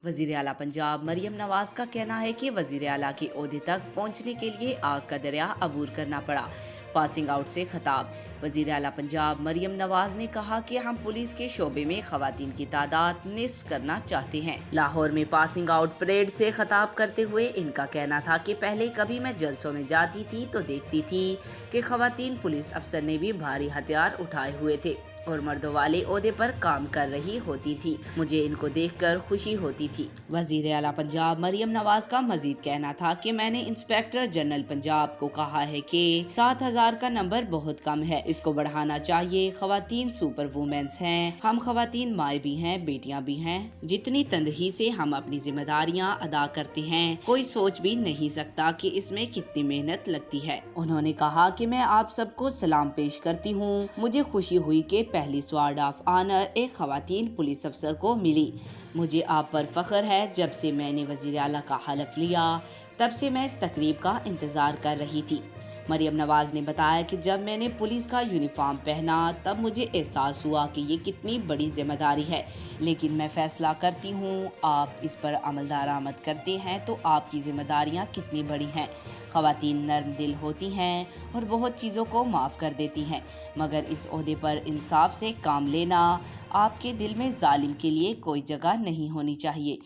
वजीर आला पंजाब मरियम नवाज का कहना है कि वजीर आला के ओहदे तक पहुंचने के लिए आग का दरिया अबूर करना पड़ा। पासिंग आउट से खिताब। वजीर आला पंजाब मरियम नवाज ने कहा कि हम पुलिस के शोबे में खवातीन की तादाद निस्फ करना चाहते हैं। लाहौर में पासिंग आउट परेड से खिताब करते हुए इनका कहना था कि पहले कभी मैं जलसों में जाती थी तो देखती थी कि खवातीन पुलिस अफसर ने भी भारी हथियार उठाए हुए थे और मर्दों वाले ओहदे पर काम कर रही होती थी। मुझे इनको देखकर खुशी होती थी। वजीर आला पंजाब मरियम नवाज का मजीद कहना था कि मैंने इंस्पेक्टर जनरल पंजाब को कहा है कि 7000 का नंबर बहुत कम है, इसको बढ़ाना चाहिए। खवातीन सुपर वुमेन्स हैं, हम खवातीन माए भी हैं, बेटियां भी हैं। जितनी तंदही से हम अपनी जिम्मेदारियां अदा करते हैं, कोई सोच भी नहीं सकता कि इसमें कितनी मेहनत लगती है। उन्होंने कहा कि मैं आप सबको सलाम पेश करती हूँ। मुझे खुशी हुई कि पहली स्वार्ड ऑफ ऑनर एक खवातीन पुलिस अफसर को मिली। मुझे आप पर फख्र है। जब से मैंने वजीर आला का हलफ लिया तब से मैं इस तकरीब का इंतज़ार कर रही थी। मरियम नवाज ने बताया कि जब मैंने पुलिस का यूनिफॉर्म पहना तब मुझे एहसास हुआ कि ये कितनी बड़ी जिम्मेदारी है, लेकिन मैं फैसला करती हूँ आप इस पर अमल दरामद करते हैं तो आपकी जिम्मेदारियाँ कितनी बड़ी हैं। खवातीन नर्म दिल होती हैं और बहुत चीज़ों को माफ़ कर देती हैं, मगर इस ओहदे पर इंसाफ से काम लेना। आपके दिल में जालिम के लिए कोई जगह नहीं होनी चाहिए।